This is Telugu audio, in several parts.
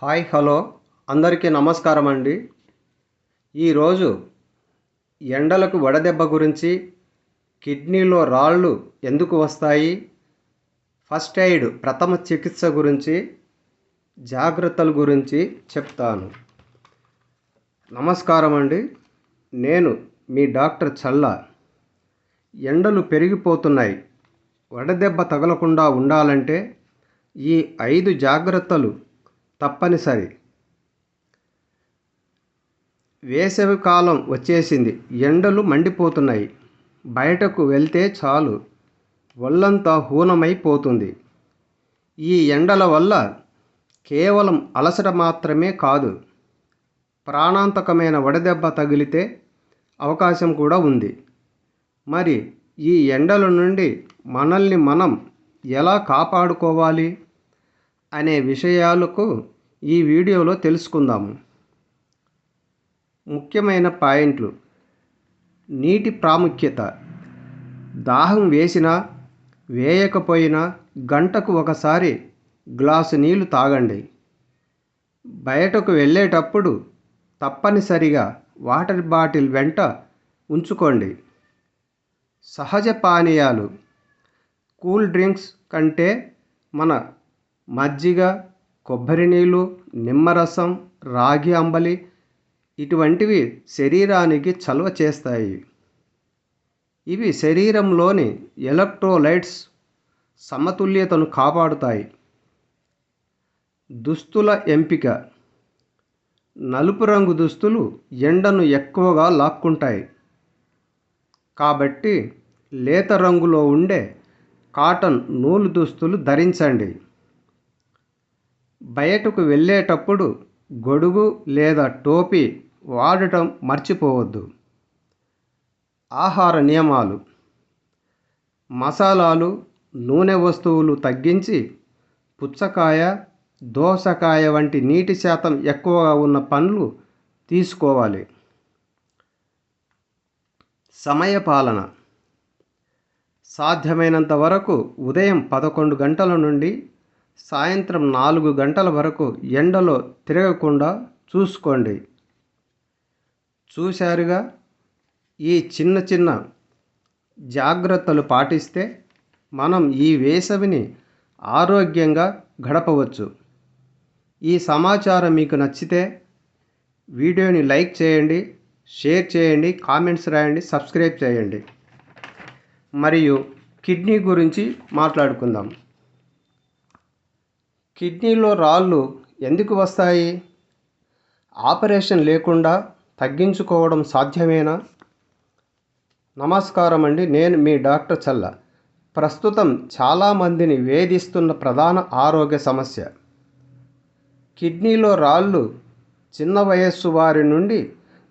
హాయ్ హలో అందరికీ నమస్కారం అండి. ఈరోజు ఎండలకు వడదెబ్బ గురించి, కిడ్నీలో రాళ్ళు ఎందుకు వస్తాయి, ఫస్ట్ ఎయిడ్ ప్రథమ చికిత్స గురించి, జాగ్రత్తల గురించి చెప్తాను. నమస్కారం అండి. నేను మీ డాక్టర్ చల్లా. ఎండలు పెరిగిపోతున్నాయి. వడదెబ్బ తగలకుండా ఉండాలంటే ఈ 5 జాగ్రత్తలు తప్పనిసరి. వేసవి కాలం వచ్చేసింది. ఎండలు మండిపోతున్నాయి. బయటకు వెళ్తే చాలు ఒళ్ళంతా హూనమైపోతుంది. ఈ ఎండల వల్ల కేవలం అలసట మాత్రమే కాదు, ప్రాణాంతకమైన వడదెబ్బ తగిలితే అవకాశం కూడా ఉంది. మరి ఈ ఎండల నుండి మనల్ని మనం ఎలా కాపాడుకోవాలి అనే విషయాలకు ఈ వీడియోలో తెలుసుకుందాము. ముఖ్యమైన పాయింట్లు: నీటి ప్రాముఖ్యత. దాహం వేసినా వేయకపోయినా గంటకు ఒకసారి గ్లాసు నీళ్లు తాగండి. బయటకు వెళ్ళేటప్పుడు తప్పనిసరిగా వాటర్ బాటిల్ వెంట ఉంచుకోండి. సహజ పానీయాలు. కూల్ డ్రింక్స్ కంటే మన మజ్జిగ, కొబ్బరి నీళ్ళు, నిమ్మరసం, రాగి అంబలి ఇటువంటివి శరీరానికి చలువ చేస్తాయి. ఇవి శరీరంలోని ఎలక్ట్రోలైట్స్ సమతుల్యతను కాపాడుతాయి. దుస్తుల ఎంపిక. నలుపు రంగు దుస్తులు ఎండను ఎక్కువగా లాక్కుంటాయి. కాబట్టి లేత రంగులో ఉండే కాటన్ నూలు దుస్తులు ధరించండి. బయటకు వెళ్ళేటప్పుడు గొడుగు లేదా టోపీ వాడటం మర్చిపోవద్దు. ఆహార నియమాలు. మసాలాలు, నూనె వస్తువులు తగ్గించి పుచ్చకాయ, దోసకాయ వంటి నీటి శాతం ఎక్కువగా ఉన్న పండ్లు తీసుకోవాలి. సమయపాలన. సాధ్యమైనంత వరకు ఉదయం 11 గంటల నుండి సాయంత్రం 4 గంటల వరకు ఎండలో తిరగకుండా చూసుకోండి. చూశారుగా, ఈ చిన్న చిన్న జాగ్రత్తలు పాటిస్తే మనం ఈ వేసవిని ఆరోగ్యంగా గడపవచ్చు. ఈ సమాచారం మీకు నచ్చితే వీడియోని లైక్ చేయండి, షేర్ చేయండి, కామెంట్స్ రాయండి, సబ్స్క్రైబ్ చేయండి. మరియు కిడ్నీ గురించి మాట్లాడుకుందాం. కిడ్నీలో రాళ్ళు ఎందుకు వస్తాయి? ఆపరేషన్ లేకుండా తగ్గించుకోవడం సాధ్యమేనా? నమస్కారం అండి. నేను మీ డాక్టర్ చల్లా. ప్రస్తుతం చాలామందిని వేధిస్తున్న ప్రధాన ఆరోగ్య సమస్య కిడ్నీలో రాళ్ళు. చిన్న వయస్సు వారి నుండి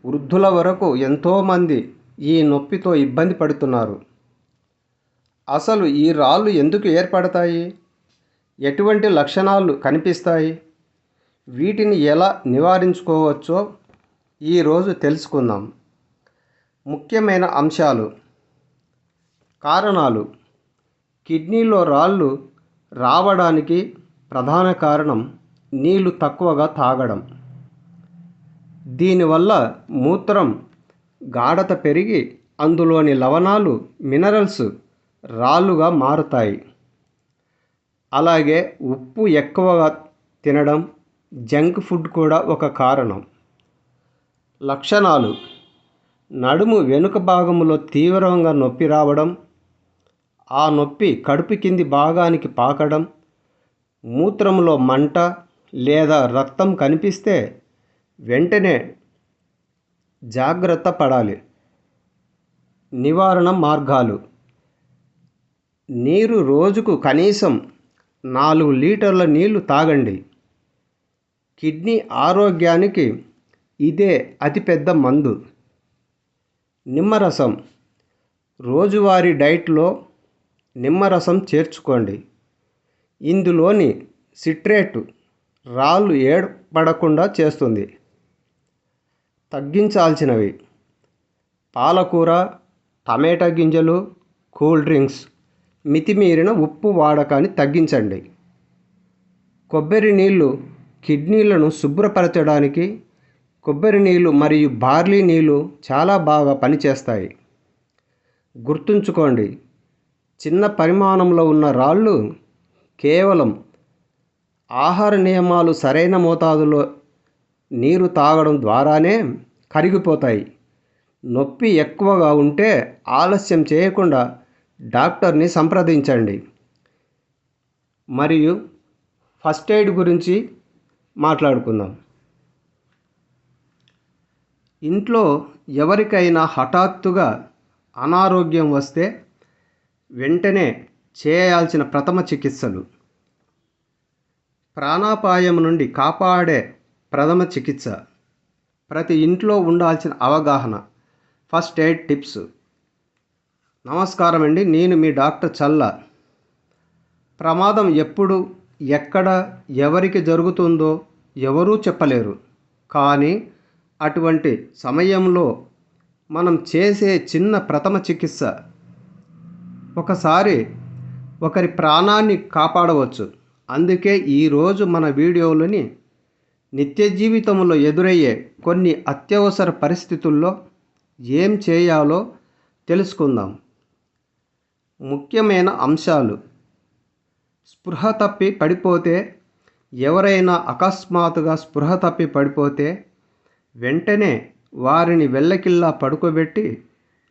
వృద్ధుల వరకు ఎంతోమంది ఈ నొప్పితో ఇబ్బంది పడుతున్నారు. అసలు ఈ రాళ్ళు ఎందుకు ఏర్పడతాయి? ఎటువంటి లక్షణాలు కనిపిస్తాయి? వీటిని ఎలా నివారించుకోవచ్చో ఈరోజు తెలుసుకుందాం. ముఖ్యమైన అంశాలు. కారణాలు. కిడ్నీలో రాళ్ళు రావడానికి ప్రధాన కారణం నీళ్లు తక్కువగా తాగడం. దీనివల్ల మూత్రం గాఢత పెరిగి అందులోని లవణాలు, మినరల్స్ రాళ్ళుగా మారుతాయి. అలాగే ఉప్పు ఎక్కువగా తినడం, జంక్ ఫుడ్ కూడా ఒక కారణం. లక్షణాలు. నడుము వెనుక భాగంలో తీవ్రంగా నొప్పి రావడం, ఆ నొప్పి కడుపు కింది భాగానికి పాకడం, మూత్రంలో మంట లేదా రక్తం కనిపిస్తే వెంటనే జాగ్రత్త పడాలి. నివారణ మార్గాలు. నీరు రోజుకు కనీసం 4 లీటర్ల నీళ్లు తాగండి. కిడ్నీ ఆరోగ్యానికి ఇదే అతిపెద్ద మందు. నిమ్మరసం. రోజువారీ డైట్లో నిమ్మరసం చేర్చుకోండి. ఇందులోని సిట్రేట్ రాళ్ళు ఏర్పడకుండా చేస్తుంది. తగ్గించాల్సినవి: పాలకూర, టమాటా గింజలు, కూల్ డ్రింక్స్, మితిమీరిన ఉప్పు వాడకాన్ని తగ్గించండి. కొబ్బరి నీళ్ళు కిడ్నీలను శుభ్రపరచడానికి కొబ్బరి నీళ్ళు మరియు బార్లీ నీళ్ళు చాలా బాగా పనిచేస్తాయి. గుర్తుంచుకోండి, చిన్న పరిమాణంలో ఉన్న రాళ్ళు కేవలం ఆహార నియమాలు సరైన మోతాదులో నీరు తాగడం ద్వారానే కరిగిపోతాయి. నొప్పి ఎక్కువగా ఉంటే ఆలస్యం చేయకుండా డాక్టర్ని సంప్రదించండి. మరియు ఫస్ట్ ఎయిడ్ గురించి మాట్లాడుకుందాం. ఇంట్లో ఎవరికైనా హఠాత్తుగా అనారోగ్యం వస్తే వెంటనే చేయాల్సిన ప్రథమ చికిత్సలు. ప్రాణాపాయం నుండి కాపాడే ప్రథమ చికిత్స. ప్రతి ఇంట్లో ఉండాల్సిన అవగాహన. First aid tips. నమస్కారం అండి, నేను మీ డాక్టర్ చల్లా. ప్రమాదం ఎప్పుడు, ఎక్కడ, ఎవరికి జరుగుతుందో ఎవరూ చెప్పలేరు. కానీ అటువంటి సమయంలో మనం చేసే చిన్న ప్రథమ చికిత్స ఒకసారి ఒకరి ప్రాణాన్ని కాపాడవచ్చు. అందుకే ఈరోజు మన వీడియోలోని నిత్య జీవితంలో ఎదురయ్యే కొన్ని అత్యవసర పరిస్థితుల్లో ఏం చేయాలో తెలుసుకుందాం. ముఖ్యమైన అంశాలు. స్పృహ తప్పి పడిపోతే, ఎవరైనా అకస్మాత్తుగా స్పృహ తప్పి పడిపోతే వెంటనే వారిని వెల్లకిల్లా పడుకోబెట్టి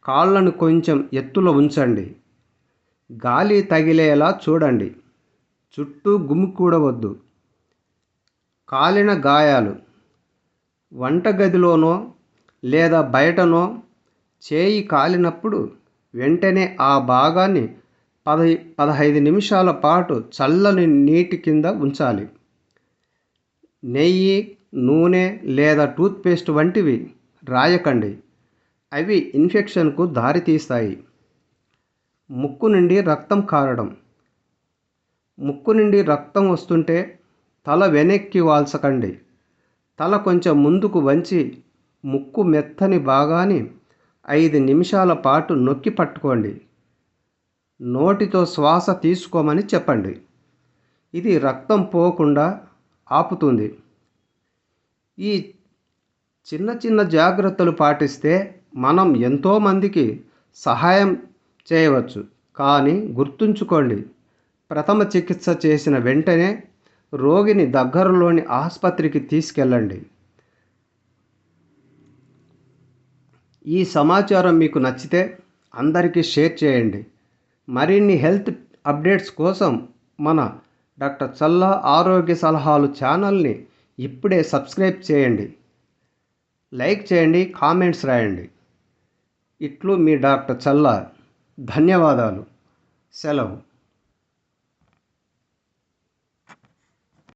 కాళ్ళను కొంచెం ఎత్తులో ఉంచండి. గాలి తగిలేలా చూడండి. చుట్టూ గుమికూడవద్దు. కాలిన గాయాలు. వంటగదిలోనో లేదా బయటనో చేయి కాలినప్పుడు వెంటనే ఆ భాగాన్ని 15 నిమిషాల పాటు చల్లని నీటి కింద ఉంచాలి. నెయ్యి, నూనె లేదా టూత్పేస్ట్ వంటివి రాయకండి. అవి ఇన్ఫెక్షన్కు దారితీస్తాయి. ముక్కు నుండి రక్తం కారడం. ముక్కు నుండి రక్తం వస్తుంటే తల వెనక్కి వాల్చకండి. తల కొంచెం ముందుకు వంచి ముక్కు మెత్తని భాగాన్ని 5 నిమిషాల పాటు నొక్కి పట్టుకోండి. నోటితో శ్వాస తీసుకోమని చెప్పండి. ఇది రక్తం పోకుండా ఆపుతుంది. ఈ చిన్న చిన్న జాగ్రత్తలు పాటిస్తే మనం ఎంతోమందికి సహాయం చేయవచ్చు. కానీ గుర్తుంచుకోండి, ప్రథమ చికిత్స చేసిన వెంటనే రోగిని దగ్గరలోని ఆసుపత్రికి తీసుకెళ్ళండి. ఈ సమాచారం మీకు నచ్చితే అందరికీ షేర్ చేయండి. మరిన్ని హెల్త్ అప్డేట్స్ కోసం మన డాక్టర్ చల్లా ఆరోగ్య సలహాలు ఛానల్ని ఇప్పుడే సబ్స్క్రైబ్ చేయండి. లైక్ చేయండి, కామెంట్స్ రాయండి. ఇట్లు మీ డాక్టర్ చల్లా. ధన్యవాదాలు. సెలవు.